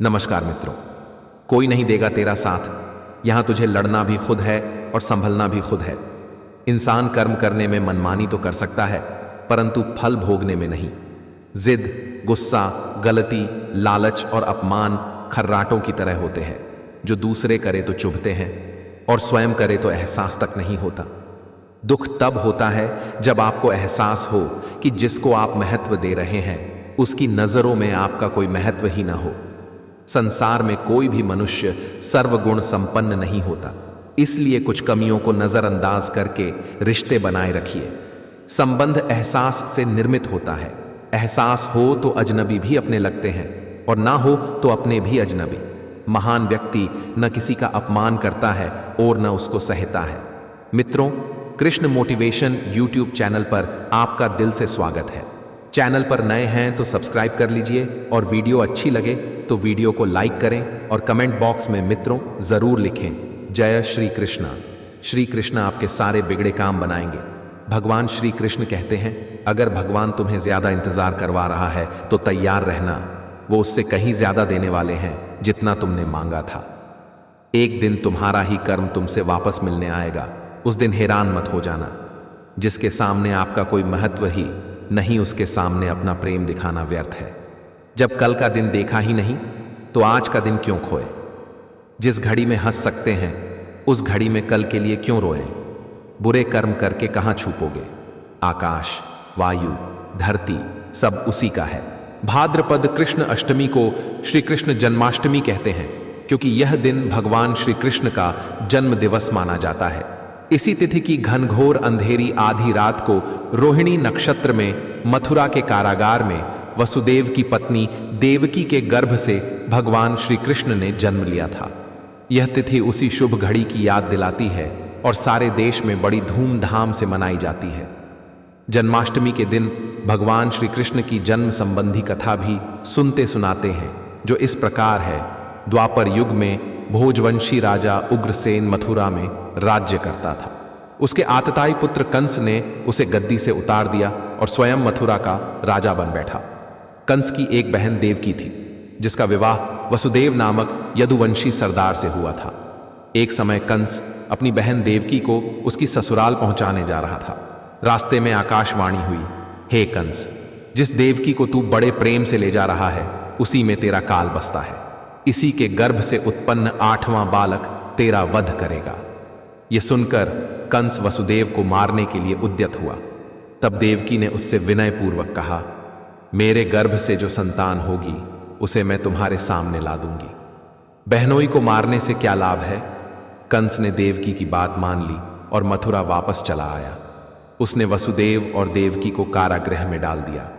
नमस्कार मित्रों। कोई नहीं देगा तेरा साथ, यहां तुझे लड़ना भी खुद है और संभलना भी खुद है। इंसान कर्म करने में मनमानी तो कर सकता है, परंतु फल भोगने में नहीं। जिद, गुस्सा, गलती, लालच और अपमान खर्राटों की तरह होते हैं, जो दूसरे करे तो चुभते हैं और स्वयं करे तो एहसास तक नहीं होता। दुख तब होता है जब आपको एहसास हो कि जिसको आप महत्व दे रहे हैं उसकी नजरों में आपका कोई महत्व ही ना हो। संसार में कोई भी मनुष्य सर्वगुण संपन्न नहीं होता, इसलिए कुछ कमियों को नजरअंदाज करके रिश्ते बनाए रखिए। संबंध एहसास से निर्मित होता है। एहसास हो तो अजनबी भी अपने लगते हैं और ना हो तो अपने भी अजनबी। महान व्यक्ति न किसी का अपमान करता है और न उसको सहता है। मित्रों, कृष्ण मोटिवेशन यूट्यूब चैनल पर आपका दिल से स्वागत है। चैनल पर नए हैं तो सब्सक्राइब कर लीजिए और वीडियो अच्छी लगे तो वीडियो को लाइक करें और कमेंट बॉक्स में मित्रों जरूर लिखें, जय श्री कृष्णा। श्री कृष्ण आपके सारे बिगड़े काम बनाएंगे। भगवान श्री कृष्ण कहते हैं, अगर भगवान तुम्हें ज्यादा इंतजार करवा रहा है तो तैयार रहना, वो उससे कहीं ज्यादा देने वाले हैं जितना तुमने मांगा था। एक दिन तुम्हारा ही कर्म तुमसे वापस मिलने आएगा, उस दिन हैरान मत हो जाना। जिसके सामने आपका कोई महत्व ही नहीं, उसके सामने अपना प्रेम दिखाना व्यर्थ है। जब कल का दिन देखा ही नहीं तो आज का दिन क्यों खोए। जिस घड़ी में हंस सकते हैं उस घड़ी में कल के लिए क्यों रोएं। बुरे कर्म करके कहां छुपोगे। आकाश, वायु, धरती सब उसी का है। भाद्रपद कृष्ण अष्टमी को श्री कृष्ण जन्माष्टमी कहते हैं, क्योंकि यह दिन भगवान श्री कृष्ण का जन्म दिवस माना जाता है। इसी तिथि की घनघोर अंधेरी आधी रात को रोहिणी नक्षत्र में मथुरा के कारागार में वसुदेव की पत्नी देवकी के गर्भ से भगवान श्री कृष्ण ने जन्म लिया था। यह तिथि उसी शुभ घड़ी की याद दिलाती है और सारे देश में बड़ी धूमधाम से मनाई जाती है। जन्माष्टमी के दिन भगवान श्री कृष्ण की जन्म संबंधी कथा भी सुनते सुनाते हैं, जो इस प्रकार है। द्वापर युग में भोजवंशी राजा उग्रसेन मथुरा में राज्य करता था। उसके आतताई पुत्र कंस ने उसे गद्दी से उतार दिया और स्वयं मथुरा का राजा बन बैठा। कंस की एक बहन देवकी थी, जिसका विवाह वसुदेव नामक यदुवंशी सरदार से हुआ था। एक समय कंस अपनी बहन देवकी को उसकी ससुराल पहुंचाने जा रहा था। रास्ते में आकाशवाणी हुई, हे कंस, जिस देवकी को तू बड़े प्रेम से ले जा रहा है उसी में तेरा काल बसता है। इसी के गर्भ से उत्पन्न 8वां बालक तेरा वध करेगा। यह सुनकर कंस वसुदेव को मारने के लिए उद्यत हुआ। तब देवकी ने उससे विनयपूर्वक कहा, मेरे गर्भ से जो संतान होगी उसे मैं तुम्हारे सामने ला दूंगी। बहनोई को मारने से क्या लाभ है। कंस ने देवकी की बात मान ली और मथुरा वापस चला आया। उसने वसुदेव और देवकी को कारागृह में डाल दिया।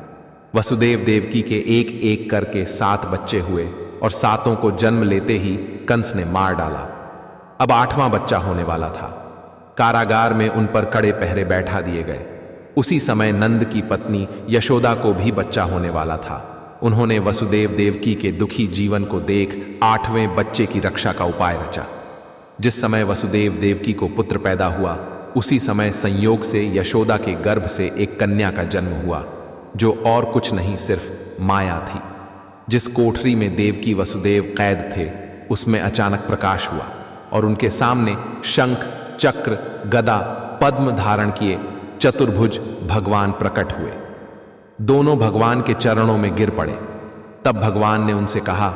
वसुदेव देवकी के एक एक करके 7 बच्चे हुए और 7 को जन्म लेते ही कंस ने मार डाला। अब 8वां बच्चा होने वाला था। कारागार में उन पर कड़े पहरे बैठा दिए गए। उसी समय नंद की पत्नी यशोदा को भी बच्चा होने वाला था। उन्होंने वसुदेव देवकी के दुखी जीवन को देख 8वें बच्चे की रक्षा का उपाय रचा। जिस समय वसुदेव देवकी को पुत्र पैदा हुआ, उसी समय संयोग से यशोदा के गर्भ से एक कन्या का जन्म हुआ, जो और कुछ नहीं सिर्फ माया थी। जिस कोठरी में देवकी वसुदेव कैद थे, उसमें अचानक प्रकाश हुआ और उनके सामने शंख, चक्र, गदा, पद्म धारण किए चतुर्भुज भगवान प्रकट हुए। दोनों भगवान के चरणों में गिर पड़े। तब भगवान ने उनसे कहा,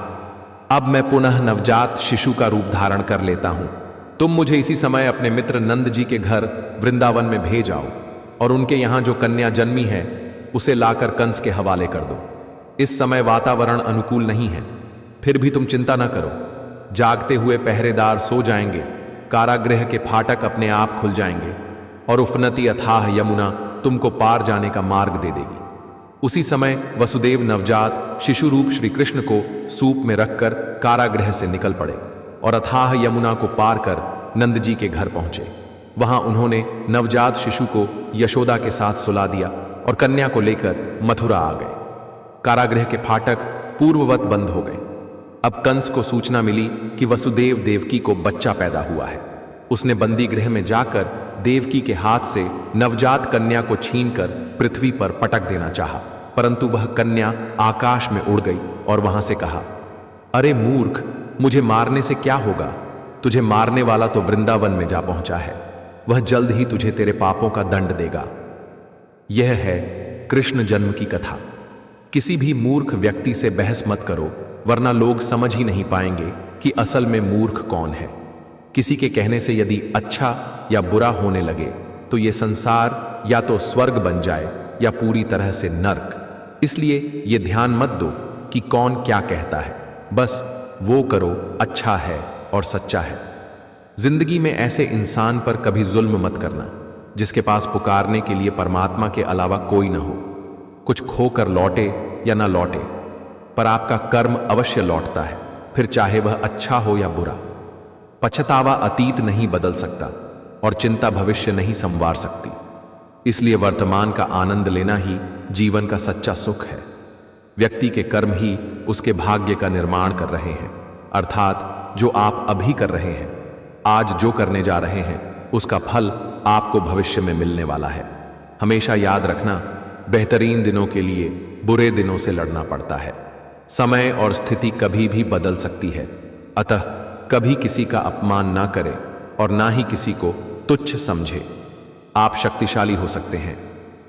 अब मैं पुनः नवजात शिशु का रूप धारण कर लेता हूं। तुम मुझे इसी समय अपने मित्र नंद जी के घर वृंदावन में भेज आओ और उनके यहां जो कन्या जन्मी है उसे लाकर कंस के हवाले कर दो। इस समय वातावरण अनुकूल नहीं है, फिर भी तुम चिंता न करो। जागते हुए पहरेदार सो जाएंगे, कारागृह के फाटक अपने आप खुल जाएंगे और उफनती अथाह यमुना तुमको पार जाने का मार्ग दे देगी। उसी समय वसुदेव नवजात शिशु रूप श्री कृष्ण को सूप में रखकर कारागृह से निकल पड़े और अथाह यमुना को पार कर नंद जी के घर पहुंचे। वहां उन्होंने नवजात शिशु को यशोदा के साथ सुला दिया और कन्या को लेकर मथुरा आ गए। कारागृह के फाटक पूर्ववत बंद हो गए। अब कंस को सूचना मिली कि वसुदेव देवकी को बच्चा पैदा हुआ है। उसने बंदी गृह में जाकर देवकी के हाथ से नवजात कन्या को छीनकर पृथ्वी पर पटक देना चाहा, परंतु वह कन्या आकाश में उड़ गई और वहां से कहा, अरे मूर्ख, मुझे मारने से क्या होगा? तुझे मारने वाला तो वृंदावन में जा पहुंचा है। वह जल्द ही तुझे तेरे पापों का दंड देगा। यह है कृष्ण जन्म की कथा। किसी भी मूर्ख व्यक्ति से बहस मत करो, वरना लोग समझ ही नहीं पाएंगे कि असल में मूर्ख कौन है। किसी के कहने से यदि अच्छा या बुरा होने लगे तो यह संसार या तो स्वर्ग बन जाए या पूरी तरह से नर्क। इसलिए यह ध्यान मत दो कि कौन क्या कहता है, बस वो करो अच्छा है और सच्चा है। जिंदगी में ऐसे इंसान पर कभी जुल्म मत करना जिसके पास पुकारने के लिए परमात्मा के अलावा कोई ना हो। कुछ खोकर लौटे या ना लौटे, पर आपका कर्म अवश्य लौटता है, फिर चाहे वह अच्छा हो या बुरा। पछतावा अतीत नहीं बदल सकता और चिंता भविष्य नहीं संवार सकती। इसलिए वर्तमान का आनंद लेना ही जीवन का सच्चा सुख है। व्यक्ति के कर्म ही उसके भाग्य का निर्माण कर रहे हैं, अर्थात जो आप अभी कर रहे हैं, आज जो करने जा रहे हैं, उसका फल आपको भविष्य में मिलने वाला है। हमेशा याद रखना, बेहतरीन दिनों के लिए बुरे दिनों से लड़ना पड़ता है। समय और स्थिति कभी भी बदल सकती है, अतः कभी किसी का अपमान ना करें और ना ही किसी को तुच्छ समझे। आप शक्तिशाली हो सकते हैं,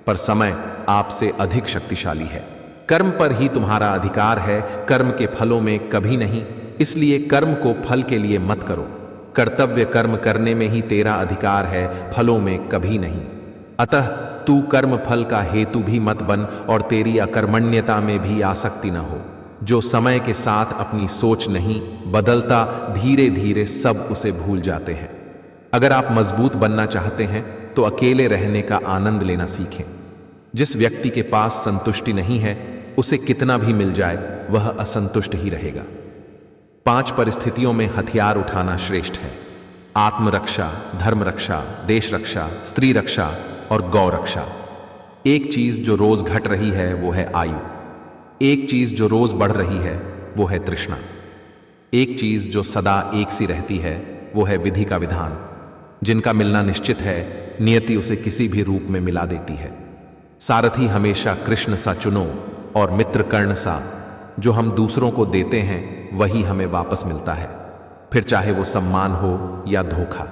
पर समय आपसे अधिक शक्तिशाली है। कर्म पर ही तुम्हारा अधिकार है, कर्म के फलों में कभी नहीं। इसलिए कर्म को फल के लिए मत करो। कर्तव्य कर्म करने में ही तेरा अधिकार है, फलों में कभी नहीं। अतः तू कर्म फल का हेतु भी मत बन और तेरी अकर्मण्यता में भी आसक्ति न हो। जो समय के साथ अपनी सोच नहीं बदलता, धीरे धीरे सब उसे भूल जाते हैं। अगर आप मजबूत बनना चाहते हैं तो अकेले रहने का आनंद लेना सीखें। जिस व्यक्ति के पास संतुष्टि नहीं है, उसे कितना भी मिल जाए वह असंतुष्ट ही रहेगा। 5 परिस्थितियों में हथियार उठाना श्रेष्ठ है: आत्मरक्षा, धर्म रक्षा, देश रक्षा, स्त्री रक्षा और गौ रक्षा। एक चीज जो रोज घट रही है वो है आयु। एक चीज जो रोज बढ़ रही है वो है तृष्णा। एक चीज जो सदा एक सी रहती है वो है विधि का विधान। जिनका मिलना निश्चित है, नियति उसे किसी भी रूप में मिला देती है। सारथी हमेशा कृष्ण सा चुनो और मित्र कर्ण सा। जो हम दूसरों को देते हैं वही हमें वापस मिलता है, फिर चाहे वो सम्मान हो या धोखा।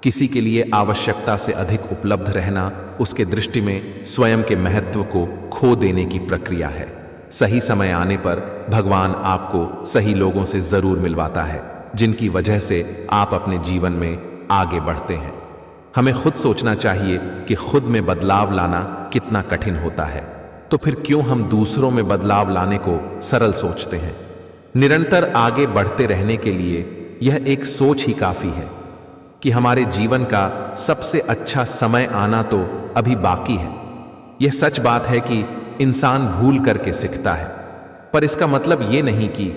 किसी के लिए आवश्यकता से अधिक उपलब्ध रहना उसके दृष्टि में स्वयं के महत्व को खो देने की प्रक्रिया है। सही समय आने पर भगवान आपको सही लोगों से जरूर मिलवाता है, जिनकी वजह से आप अपने जीवन में आगे बढ़ते हैं। हमें खुद सोचना चाहिए कि खुद में बदलाव लाना कितना कठिन होता है, तो फिर क्यों हम दूसरों में बदलाव लाने को सरल सोचते हैं। निरंतर आगे बढ़ते रहने के लिए यह एक सोच ही काफी है कि हमारे जीवन का सबसे अच्छा समय आना तो अभी बाकी है। यह सच बात है कि इंसान भूल करके सीखता है, पर इसका मतलब यह नहीं कि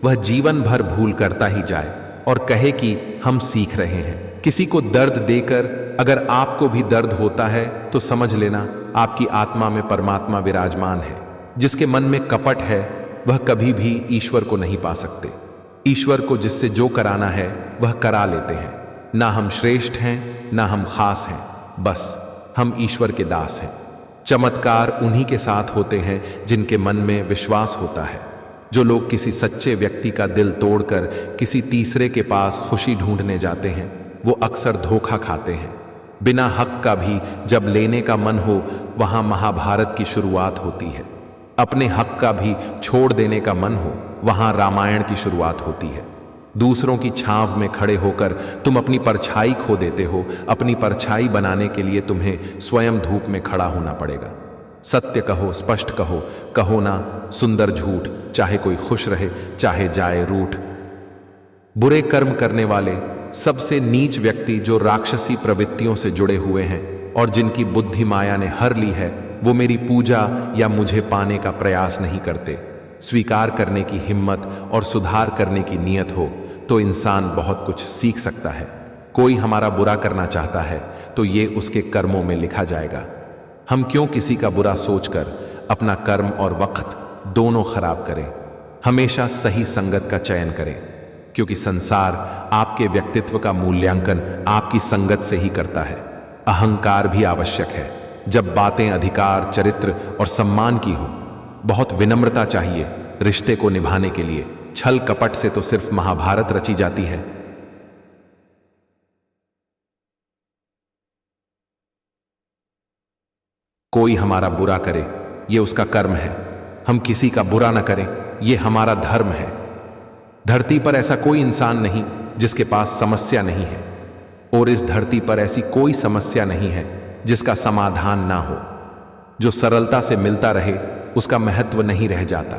वह जीवन भर भूल करता ही जाए और कहे कि हम सीख रहे हैं। किसी को दर्द देकर अगर आपको भी दर्द होता है तो समझ लेना आपकी आत्मा में परमात्मा विराजमान है। जिसके मन में कपट है वह कभी भी ईश्वर को नहीं पा सकते। ईश्वर को जिससे जो कराना है वह करा लेते हैं। ना हम श्रेष्ठ हैं, ना हम खास हैं, बस हम ईश्वर के दास हैं। चमत्कार उन्हीं के साथ होते हैं जिनके मन में विश्वास होता है। जो लोग किसी सच्चे व्यक्ति का दिल तोड़कर किसी तीसरे के पास खुशी ढूंढने जाते हैं, वो अक्सर धोखा खाते हैं। बिना हक का भी जब लेने का मन हो, वहां महाभारत की शुरुआत होती है। अपने हक का भी छोड़ देने का मन हो, वहां रामायण की शुरुआत होती है। दूसरों की छांव में खड़े होकर तुम अपनी परछाई खो देते हो। अपनी परछाई बनाने के लिए तुम्हें स्वयं धूप में खड़ा होना पड़ेगा। सत्य कहो, स्पष्ट कहो, कहो ना सुंदर झूठ, चाहे कोई खुश रहे चाहे जाए रूठ। बुरे कर्म करने वाले सबसे नीच व्यक्ति जो राक्षसी प्रवृत्तियों से जुड़े हुए हैं और जिनकी बुद्धि माया ने हर ली है, वो मेरी पूजा या मुझे पाने का प्रयास नहीं करते। स्वीकार करने की हिम्मत और सुधार करने की नियत हो तो इंसान बहुत कुछ सीख सकता है। कोई हमारा बुरा करना चाहता है तो ये उसके कर्मों में लिखा जाएगा। हम क्यों किसी का बुरा सोचकर अपना कर्म और वक्त दोनों खराब करें। हमेशा सही संगत का चयन करें, क्योंकि संसार आपके व्यक्तित्व का मूल्यांकन आपकी संगत से ही करता है। अहंकार भी आवश्यक है जब बातें अधिकार, चरित्र और सम्मान की हो। बहुत विनम्रता चाहिए रिश्ते को निभाने के लिए। छल कपट से तो सिर्फ महाभारत रची जाती है। कोई हमारा बुरा करे, ये उसका कर्म है। हम किसी का बुरा न करें, ये हमारा धर्म है। धरती पर ऐसा कोई इंसान नहीं जिसके पास समस्या नहीं है, और इस धरती पर ऐसी कोई समस्या नहीं है जिसका समाधान ना हो। जो सरलता से मिलता रहे उसका महत्व नहीं रह जाता।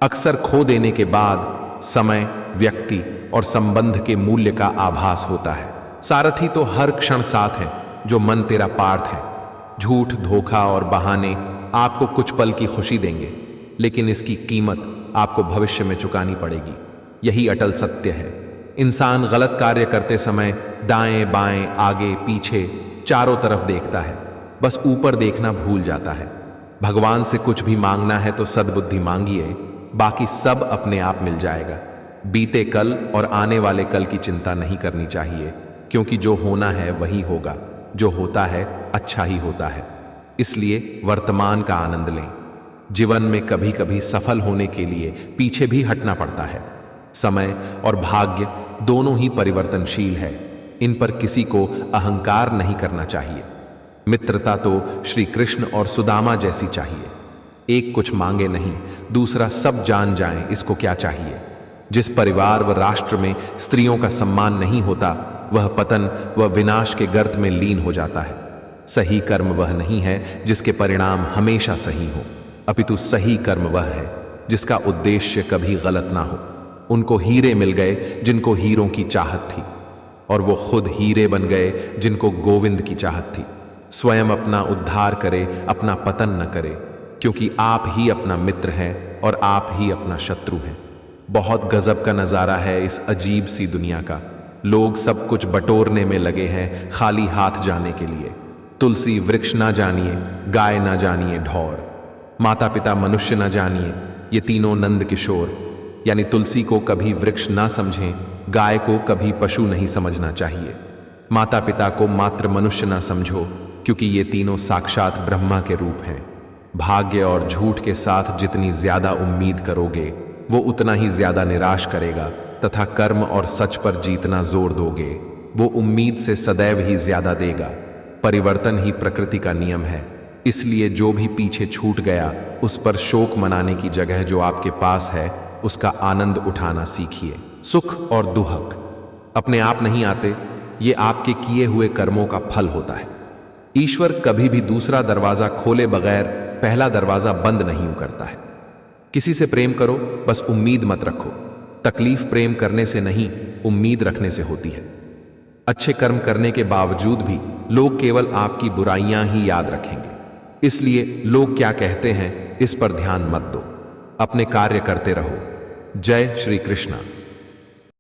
अक्सर खो देने के बाद समय, व्यक्ति और संबंध के मूल्य का आभास होता है। सारथी तो हर क्षण साथ है जो मन तेरा पार्थ है। झूठ, धोखा और बहाने आपको कुछ पल की खुशी देंगे, लेकिन इसकी कीमत आपको भविष्य में चुकानी पड़ेगी। यही अटल सत्य है। इंसान गलत कार्य करते समय दाएं बाएं, आगे पीछे, चारों तरफ देखता है, बस ऊपर देखना भूल जाता है। भगवान से कुछ भी मांगना है तो सद्बुद्धि मांगिए, बाकी सब अपने आप मिल जाएगा। बीते कल और आने वाले कल की चिंता नहीं करनी चाहिए, क्योंकि जो होना है वही होगा। जो होता है अच्छा ही होता है। इसलिए वर्तमान का आनंद लें। जीवन में कभी कभी सफल होने के लिए पीछे भी हटना पड़ता है। समय और भाग्य दोनों ही परिवर्तनशील है। इन पर किसी को अहंकार नहीं करना चाहिए। मित्रता तो श्री कृष्ण और सुदामा जैसी चाहिए। एक कुछ मांगे नहीं, दूसरा सब जान जाए इसको क्या चाहिए। जिस परिवार व राष्ट्र में स्त्रियों का सम्मान नहीं होता, वह पतन व विनाश के गर्त में लीन हो जाता है। सही कर्म वह नहीं है जिसके परिणाम हमेशा सही हो, अपितु सही कर्म वह है जिसका उद्देश्य कभी गलत ना हो। उनको हीरे मिल गए जिनको हीरों की चाहत थी, और वो खुद हीरे बन गए जिनको गोविंद की चाहत थी। स्वयं अपना उद्धार करे, अपना पतन न करे, क्योंकि आप ही अपना मित्र हैं और आप ही अपना शत्रु हैं। बहुत गजब का नज़ारा है इस अजीब सी दुनिया का। लोग सब कुछ बटोरने में लगे हैं खाली हाथ जाने के लिए। तुलसी वृक्ष ना जानिए, गाय ना जानिए ढौर, माता पिता मनुष्य ना जानिए, ये तीनों नंद किशोर। यानी तुलसी को कभी वृक्ष ना समझें, गाय को कभी पशु नहीं समझना चाहिए, माता पिता को मात्र मनुष्य ना समझो, क्योंकि ये तीनों साक्षात ब्रह्मा के रूप हैं। भाग्य और झूठ के साथ जितनी ज्यादा उम्मीद करोगे वो उतना ही ज्यादा निराश करेगा, तथा कर्म और सच पर जीतना जोर दोगे वो उम्मीद से सदैव ही ज्यादा देगा। परिवर्तन ही प्रकृति का नियम है। इसलिए जो भी पीछे छूट गया उस पर शोक मनाने की जगह जो आपके पास है उसका आनंद उठाना सीखिए। सुख और दुख अपने आप नहीं आते, ये आपके किए हुए कर्मों का फल होता है। ईश्वर कभी भी दूसरा दरवाजा खोले बगैर पहला दरवाजा बंद नहीं करता है। किसी से प्रेम करो, बस उम्मीद मत रखो। तकलीफ प्रेम करने से नहीं, उम्मीद रखने से होती है। अच्छे कर्म करने के बावजूद भी लोग केवल आपकी बुराइयां ही याद रखेंगे। इसलिए लोग क्या कहते हैं इस पर ध्यान मत दो, अपने कार्य करते रहो। जय श्री कृष्ण।